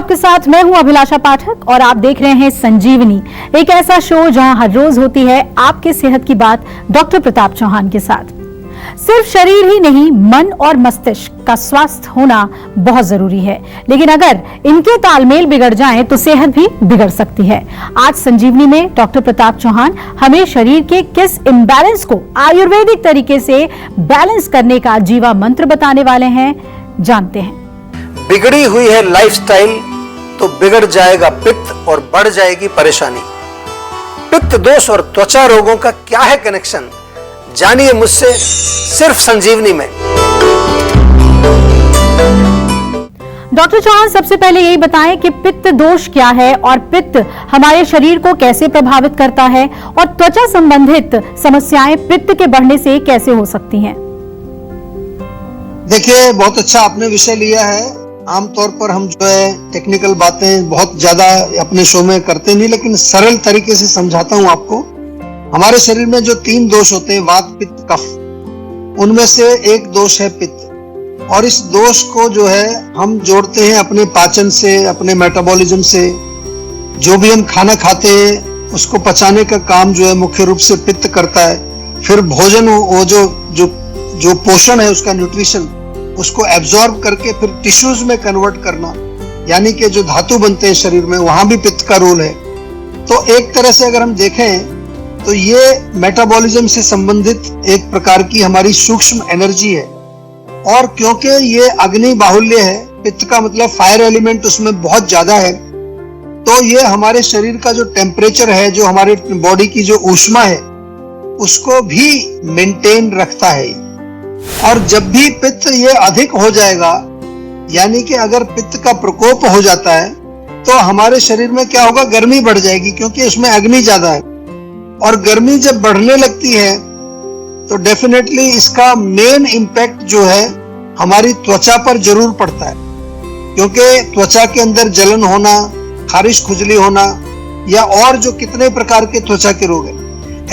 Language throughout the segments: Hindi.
आपके साथ मैं हूं अभिलाषा पाठक और आप देख रहे हैं संजीवनी, एक ऐसा शो जहां हर रोज होती है आपके सेहत की बात डॉक्टर प्रताप चौहान के साथ। सिर्फ शरीर ही नहीं, मन और मस्तिष्क का स्वास्थ्य होना बहुत जरूरी है, लेकिन अगर इनके तालमेल बिगड़ जाएं तो सेहत भी बिगड़ सकती है। आज संजीवनी में डॉक्टर प्रताप चौहान हमें शरीर के किस इम्बैलेंस को आयुर्वेदिक तरीके से बैलेंस करने का जीवा मंत्र बताने वाले हैं, जानते हैं। बिगड़ी हुई है लाइफस्टाइल तो बिगड़ जाएगा पित्त और बढ़ जाएगी परेशानी। पित्त दोष और त्वचा रोगों का क्या है कनेक्शन, जानिए मुझसे सिर्फ संजीवनी में। डॉक्टर चौहान, सबसे पहले यही बताएं कि पित्त दोष क्या है और पित्त हमारे शरीर को कैसे प्रभावित करता है और त्वचा संबंधित समस्याएं पित्त के बढ़ने से कैसे हो सकती हैं। देखिए, बहुत अच्छा आपने विषय लिया है। आमतौर पर हम जो है टेक्निकल बातें बहुत ज्यादा अपने शो में करते नहीं, लेकिन सरल तरीके से समझाता हूं आपको। हमारे शरीर में जो 3 दोष होते हैं, वात पित्त कफ, उनमें से एक दोष है पित्त। और इस दोष को जो है हम जोड़ते हैं अपने पाचन से, अपने मेटाबॉलिज्म से। जो भी हम खाना खाते हैं उसको पचाने का काम जो है मुख्य रूप से पित्त करता है। फिर भोजन, वो जो पोषण है उसका न्यूट्रिशन, उसको एब्जॉर्ब करके फिर टिश्यूज में कन्वर्ट करना, यानी कि जो धातु बनते हैं शरीर में, वहां भी पित्त का रोल है। तो एक तरह से अगर हम देखें तो ये मेटाबॉलिज्म से संबंधित एक प्रकार की हमारी सूक्ष्म एनर्जी है। और क्योंकि ये अग्नि बाहुल्य है, पित्त का मतलब फायर एलिमेंट उसमें बहुत ज्यादा है, तो ये हमारे शरीर का जो टेम्परेचर है, जो हमारे बॉडी की जो ऊष्मा है, उसको भी मेंटेन रखता है। और जब भी पित्त ये अधिक हो जाएगा, यानी कि अगर पित्त का प्रकोप हो जाता है, तो हमारे शरीर में क्या होगा, गर्मी बढ़ जाएगी, क्योंकि उसमें अग्नि ज्यादा है। और गर्मी जब बढ़ने लगती है तो डेफिनेटली इसका मेन इम्पैक्ट जो है हमारी त्वचा पर जरूर पड़ता है, क्योंकि त्वचा के अंदर जलन होना, खारिश खुजली होना, या और जो कितने प्रकार के त्वचा के रोग हैं।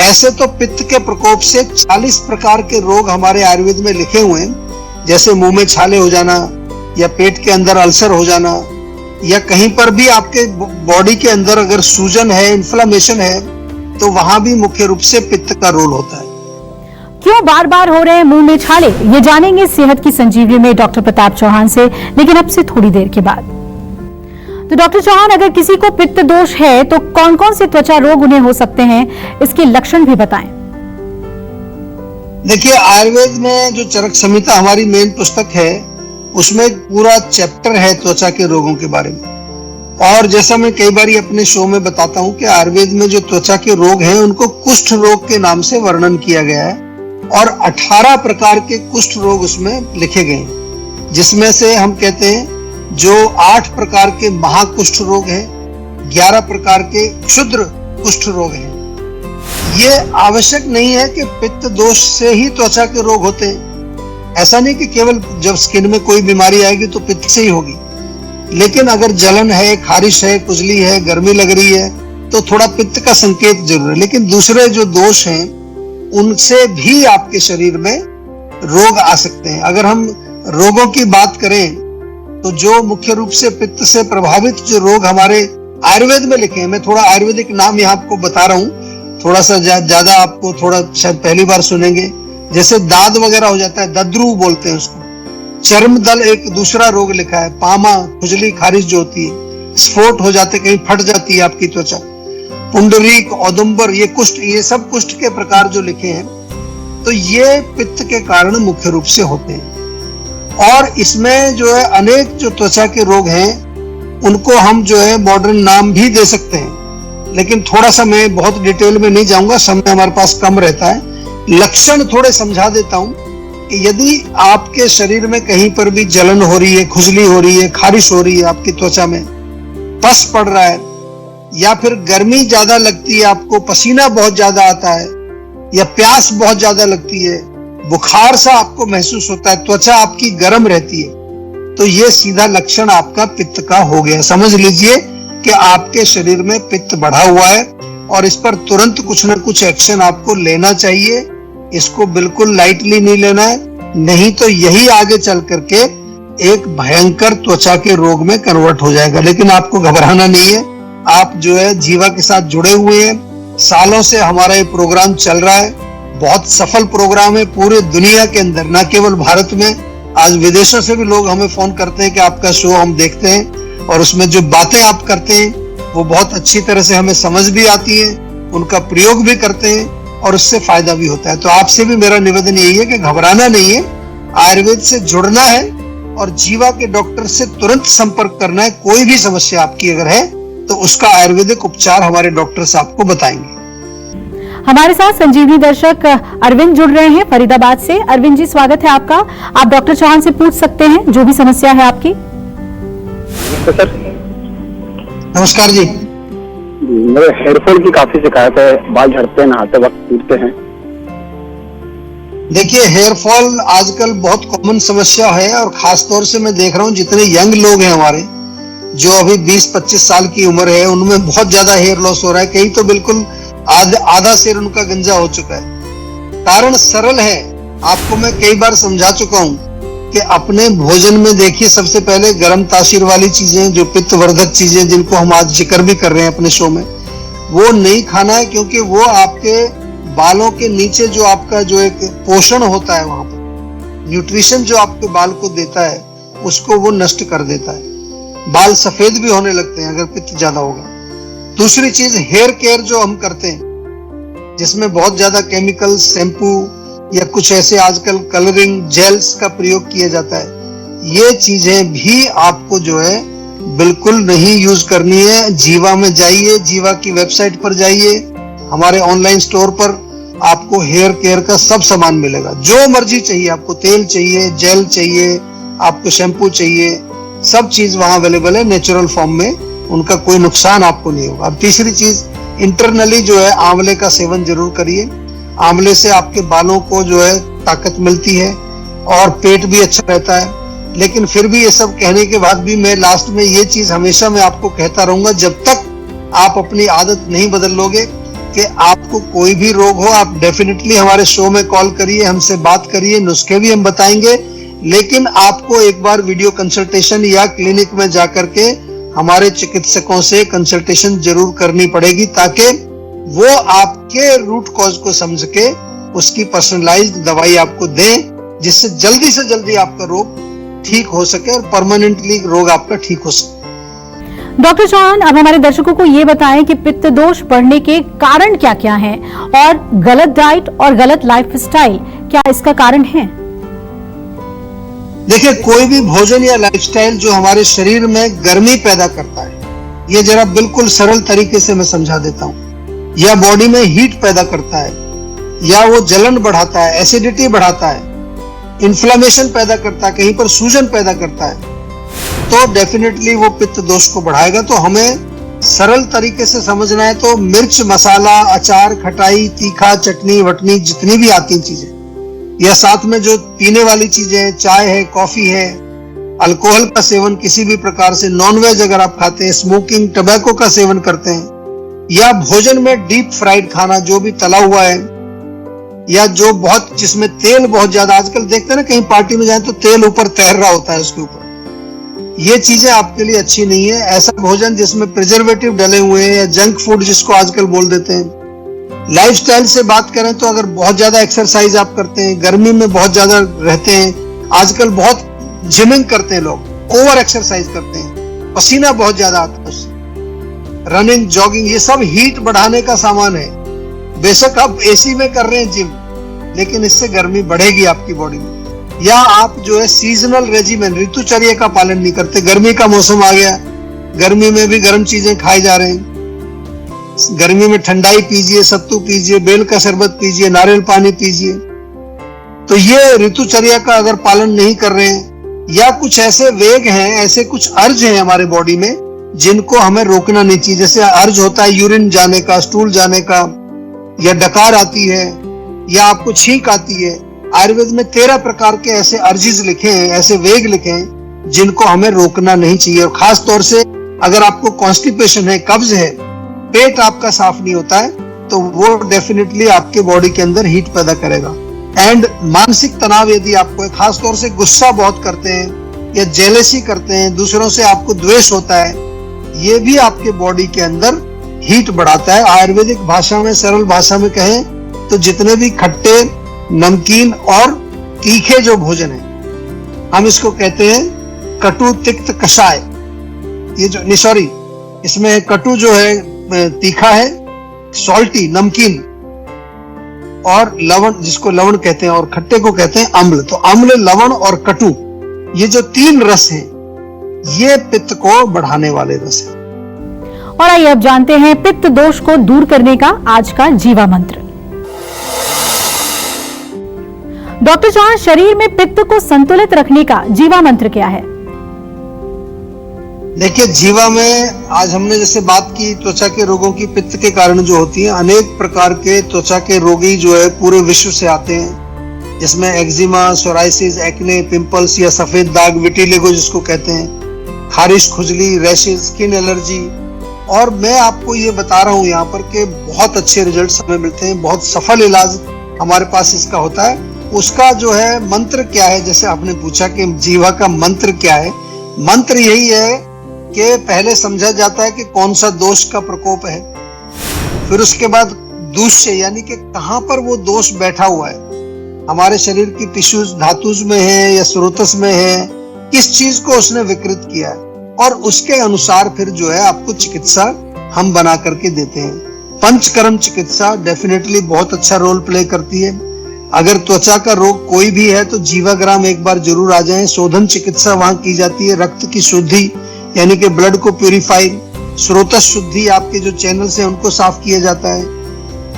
ऐसे तो पित्त के प्रकोप से 40 प्रकार के रोग हमारे आयुर्वेद में लिखे हुए हैं, जैसे मुंह में छाले हो जाना, या पेट के अंदर अल्सर हो जाना, या कहीं पर भी आपके बॉडी के अंदर अगर सूजन है, इन्फ्लेमेशन है, तो वहां भी मुख्य रूप से पित्त का रोल होता है। क्यों बार बार हो रहे हैं मुंह में छाले, ये जानेंगे सेहत की संजीवनी में डॉक्टर प्रताप चौहान से, लेकिन अब से थोड़ी देर के बाद। तो डॉक्टर चौहान, अगर किसी को पित्त दोष है तो कौन कौन से त्वचा रोग उन्हें हो सकते हैं, इसके लक्षण भी बताएं। देखिए, आयुर्वेद में जो चरक संहिता हमारी मेन पुस्तक है, उसमें एक पूरा चैप्टर है त्वचा के रोगों के बारे में। और जैसा मैं कई बार अपने शो में बताता हूं कि आयुर्वेद में जो त्वचा के रोग हैं उनको कुष्ठ रोग के नाम से वर्णन किया गया है, और 18 प्रकार के कुष्ठ रोग उसमें लिखे गए हैं, जिसमें से हम कहते हैं जो 8 प्रकार के महाकुष्ठ रोग हैं, 11 प्रकार के क्षुद्र कुष्ठ रोग हैं। ये आवश्यक नहीं है कि पित्त दोष से ही त्वचा के रोग होते हैं। ऐसा नहीं कि केवल जब स्किन में कोई बीमारी आएगी तो पित्त से ही होगी, लेकिन अगर जलन है, खारिश है, खुजली है, गर्मी लग रही है, तो थोड़ा पित्त का संकेत जरूर है। लेकिन दूसरे जो दोष हैं उनसे भी आपके शरीर में रोग आ सकते हैं। अगर हम रोगों की बात करें तो जो मुख्य रूप से पित्त से प्रभावित जो रोग हमारे आयुर्वेद में लिखे हैं, मैं थोड़ा आयुर्वेदिक नाम यहाँ आपको बता रहा हूँ, थोड़ा सा ज्यादा आपको थोड़ा शायद पहली बार सुनेंगे। जैसे दाद वगैरह हो जाता है, दद्रू बोलते हैं उसको। चर्म दल एक दूसरा रोग लिखा है, पामा, खुजली, खारिश जो होती है, स्फोट हो जाते, कहीं फट जाती है आपकी त्वचा, पुंडरीक, औदुंबर, ये कुष्ठ, ये सब कुष्ठ के प्रकार जो लिखे हैं, तो ये पित्त के कारण मुख्य रूप से होते हैं। और इसमें जो है अनेक जो त्वचा के रोग हैं उनको हम जो है मॉडर्न नाम भी दे सकते हैं, लेकिन थोड़ा सा मैं बहुत डिटेल में नहीं जाऊंगा, समय हमारे पास कम रहता है। लक्षण थोड़े समझा देता हूं कि यदि आपके शरीर में कहीं पर भी जलन हो रही है, खुजली हो रही है, खारिश हो रही है, आपकी त्वचा में पस पड़ रहा है, या फिर गर्मी ज्यादा लगती है, आपको पसीना बहुत ज्यादा आता है, या प्यास बहुत ज्यादा लगती है, बुखार सा आपको महसूस होता है, त्वचा आपकी गर्म रहती है, तो ये सीधा लक्षण आपका पित्त का हो गया। समझ लीजिए कि आपके शरीर में पित्त बढ़ा हुआ है और इस पर तुरंत कुछ ना कुछ एक्शन आपको लेना चाहिए। इसको बिल्कुल लाइटली नहीं लेना है, नहीं तो यही आगे चल करके एक भयंकर त्वचा के रोग में कन्वर्ट हो जाएगा। लेकिन आपको घबराना नहीं है, आप जो है जीवा के साथ जुड़े हुए हैं, सालों से हमारा ये प्रोग्राम चल रहा है, बहुत सफल प्रोग्राम है पूरे दुनिया के अंदर, न केवल भारत में। आज विदेशों से भी लोग हमें फोन करते हैं कि आपका शो हम देखते हैं और उसमें जो बातें आप करते हैं वो बहुत अच्छी तरह से हमें समझ भी आती है, उनका प्रयोग भी करते हैं और उससे फायदा भी होता है। तो आपसे भी मेरा निवेदन यही है कि घबराना नहीं है, आयुर्वेद से जुड़ना है और जीवा के डॉक्टर से तुरंत संपर्क करना है। कोई भी समस्या आपकी अगर है तो उसका आयुर्वेदिक उपचार हमारे डॉक्टर्स आपको बताएंगे। हमारे साथ संजीवनी दर्शक अरविंद जुड़ रहे हैं फरीदाबाद से। अरविंद जी, स्वागत है आपका। आप डॉक्टर चौहान से पूछ सकते हैं जो भी समस्या है आपकी। नमस्कार जी। मेरे हेयरफॉल की काफी शिकायत है, बाल झड़ते हैं, नहाते वक्त टूटते हैं। देखिए, हेयर फॉल आजकल बहुत कॉमन समस्या है और खास तौर से मैं देख रहा हूँ जितने यंग लोग हैं हमारे, जो अभी 20-25 साल की उम्र है, उनमें बहुत ज्यादा हेयर लॉस हो रहा है। कई तो बिल्कुल आधा सिर उनका गंजा हो चुका है। कारण सरल है, आपको मैं कई बार समझा चुका हूँ कि अपने भोजन में देखिए, सबसे पहले गर्म तासीर वाली चीजें, जो पित्तवर्धक चीजें जिनको हम आज जिक्र भी कर रहे हैं अपने शो में, वो नहीं खाना है, क्योंकि वो आपके बालों के नीचे जो आपका जो एक पोषण होता है, वहां पर न्यूट्रिशन जो आपके बाल को देता है उसको वो नष्ट कर देता है। बाल सफेद भी होने लगते हैं अगर पित्त ज्यादा होगा। दूसरी चीज, हेयर केयर जो हम करते हैं जिसमें बहुत ज्यादा केमिकल, शैम्पू या कुछ ऐसे आजकल कलरिंग जेल्स का प्रयोग किया जाता है, ये चीजें भी आपको जो है बिल्कुल नहीं यूज करनी है। जीवा में जाइए, जीवा की वेबसाइट पर जाइए, हमारे ऑनलाइन स्टोर पर आपको हेयर केयर का सब सामान मिलेगा। जो मर्जी चाहिए, आपको तेल चाहिए, जेल चाहिए, आपको शैम्पू चाहिए, सब चीज वहां अवेलेबल है नेचुरल फॉर्म में, उनका कोई नुकसान आपको नहीं होगा। अब तीसरी चीज, इंटरनली जो है आंवले का सेवन जरूर करिए। आंवले से आपके बालों को जो है ताकत मिलती है और पेट भी अच्छा रहता है। लेकिन फिर भी ये सब कहने के बाद भी मैं लास्ट में ये चीज हमेशा मैं आपको कहता रहूंगा, जब तक आप अपनी आदत नहीं बदल लोगे कि आपको कोई भी रोग हो, आप डेफिनेटली हमारे शो में कॉल करिए, हमसे बात करिए, नुस्खे भी हम बताएंगे। लेकिन आपको एक बार वीडियो कंसल्टेशन या क्लिनिक में जाकर के हमारे चिकित्सकों से कंसल्टेशन जरूर करनी पड़ेगी, ताकि वो आपके रूट कॉज को समझ के उसकी पर्सनलाइज्ड दवाई आपको दें, जिससे जल्दी से जल्दी आपका रोग ठीक हो सके और परमानेंटली रोग आपका ठीक हो सके। डॉक्टर चौहान, अब हमारे दर्शकों को ये बताएं कि पित्त दोष बढ़ने के कारण क्या क्या हैं और गलत डाइट और गलत लाइफस्टाइल क्या इसका कारण है? देखिए, कोई भी भोजन या लाइफस्टाइल जो हमारे शरीर में गर्मी पैदा करता है, ये जरा बिल्कुल सरल तरीके से मैं समझा देता हूँ, या बॉडी में हीट पैदा करता है, या वो जलन बढ़ाता है, एसिडिटी बढ़ाता है, इन्फ्लेमेशन पैदा करता है, कहीं पर सूजन पैदा करता है, तो डेफिनेटली वो पित्त दोष को बढ़ाएगा। तो हमें सरल तरीके से समझना है तो मिर्च, मसाला, अचार, खटाई, तीखा, चटनी वटनी जितनी भी आती चीजें, या साथ में जो पीने वाली चीजें हैं, चाय है, कॉफी है, अल्कोहल का सेवन किसी भी प्रकार से, नॉनवेज अगर आप खाते हैं, स्मोकिंग, टबैको का सेवन करते हैं, या भोजन में डीप फ्राइड खाना जो भी तला हुआ है, या जो बहुत जिसमें तेल बहुत ज्यादा, आजकल देखते हैं ना कहीं पार्टी में जाए तो तेल ऊपर तैर रहा होता है उसके ऊपर, ये चीजें आपके लिए अच्छी नहीं है। ऐसा भोजन जिसमें प्रिजर्वेटिव डले हुए हैं या जंक फूड जिसको आजकल बोल देते हैं। लाइफस्टाइल से बात करें तो अगर बहुत ज्यादा एक्सरसाइज आप करते हैं, गर्मी में बहुत ज्यादा रहते हैं, आजकल बहुत जिमिंग करते हैं लोग, ओवर एक्सरसाइज करते हैं, पसीना बहुत ज्यादा आता है उससे, रनिंग, जॉगिंग, ये सब हीट बढ़ाने का सामान है। बेशक आप एसी में कर रहे हैं जिम, लेकिन इससे गर्मी बढ़ेगी आपकी बॉडी में। या आप जो है सीजनल रेजिमेंट, ऋतुचर्या का पालन नहीं करते, गर्मी का मौसम आ गया, गर्मी में भी गर्म चीजें खाए जा रहे हैं, गर्मी में ठंडाई पीजिए, सत्तू पीजिए, बेल का शरबत पीजिए, नारियल पानी पीजिए, तो ये ऋतुचर्या का अगर पालन नहीं कर रहे हैं, या कुछ ऐसे वेग हैं, ऐसे कुछ अर्ज हैं हमारे बॉडी में जिनको हमें रोकना नहीं चाहिए। जैसे अर्ज होता है यूरिन जाने का, स्टूल जाने का, या डकार आती है, या आपको छींक आती है। आयुर्वेद में 13 प्रकार के ऐसे अर्जिज लिखे हैं, ऐसे वेग लिखे हैं जिनको हमें रोकना नहीं चाहिए। और खास तौर से अगर आपको कॉन्स्टिपेशन है, कब्ज है, पेट आपका साफ नहीं होता है, तो वो डेफिनेटली आपके बॉडी के अंदर हीट पैदा करेगा। एंड मानसिक तनाव यदि आपको है, खास तौर से गुस्सा बहुत करते हैं या जेलेसी करते हैं, दूसरों से आपको द्वेष होता है, ये भी आपके बॉडी के अंदर हीट बढ़ाता है। आयुर्वेदिक भाषा में, सरल भाषा में कहें तो जितने भी खट्टे, नमकीन और तीखे जो भोजन है, हम इसको कहते हैं कटु तिक्त कषाय। ये जो सॉरी, इसमें कटु जो है तीखा है, सॉल्टी नमकीन, और लवण जिसको लवण कहते हैं, और खट्टे को कहते हैं अम्ल। तो अम्ल, लवण और कटु, ये जो तीन रस हैं, ये पित्त को बढ़ाने वाले रस हैं। और आइए अब जानते हैं पित्त दोष को दूर करने का आज का जीवा मंत्र। डॉक्टर चौहान, शरीर में पित्त को संतुलित रखने का जीवा मंत्र क्या है? देखिए, जीवा में आज हमने जैसे बात की त्वचा के रोगों की, पित्त के कारण जो होती है, अनेक प्रकार के त्वचा के रोगी जो है पूरे विश्व से आते हैं, जिसमें एक्जिमा, सोराइसिस, एक्ने, पिंपल्स या सफेद दाग, विटिलिगो जिसको कहते हैं, खारिश, खुजली, रैशेज, स्किन एलर्जी। और मैं आपको ये बता रहा हूँ यहाँ पर कि बहुत अच्छे रिजल्ट्स हमें मिलते हैं, बहुत सफल इलाज हमारे पास इसका होता है। उसका जो है मंत्र क्या है, जैसे आपने पूछा कि जीवा का मंत्र क्या है, मंत्र यही है कि पहले समझा जाता है कि कौन सा दोष का प्रकोप है, फिर उसके बाद दूष्य यानी कि कहाँ पर वो दोष बैठा हुआ है, हमारे शरीर की टिश्यूज, धातुज में है या स्रोतस में है, किस चीज को उसने विकृत किया है, और उसके अनुसार फिर जो है आपको चिकित्सा हम बना करके देते हैं। पंचकर्म चिकित्सा डेफिनेटली बहुत अच्छा रोल प्ले करती है। अगर त्वचा का रोग कोई भी है तो जीवाग्राम एक बार जरूर आ जाएं। शोधन चिकित्सा वहां की जाती है, रक्त की शुद्धि यानी कि ब्लड को प्यूरिफाई, स्रोतस शुद्धि, आपके जो चैनल्स हैं उनको साफ किया जाता है।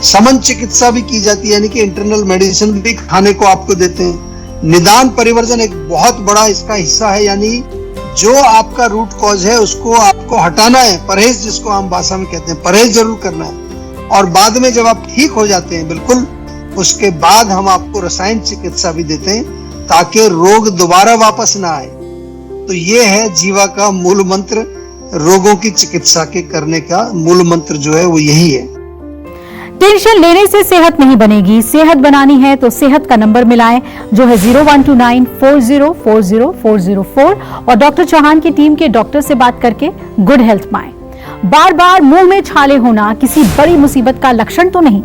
समन चिकित्सा भी की जाती है, यानी कि इंटरनल मेडिसिन भी खाने को आपको देते हैं। निदान परिवर्जन एक बहुत बड़ा इसका हिस्सा है, यानी जो आपका रूट कॉज है उसको आपको हटाना है, परहेज जिसको हम भाषा में कहते हैं, परहेज जरूर करना है। और बाद में जब आप ठीक हो जाते हैं बिल्कुल, उसके बाद हम आपको रसायन चिकित्सा भी देते हैं ताकि रोग दोबारा वापस ना आए। तो ये है जीवा का मूल मंत्र, रोगों की चिकित्सा के करने का मूल मंत्र जो है वो यही है। टेंशन लेने से सेहत नहीं बनेगी, सेहत बनानी है तो सेहत का नंबर मिलाएं जो है 0129404004 और डॉक्टर चौहान की टीम के डॉक्टर से बात करके गुड हेल्थ पाएं। बार बार मुंह में छाले होना किसी बड़ी मुसीबत का लक्षण तो नहीं,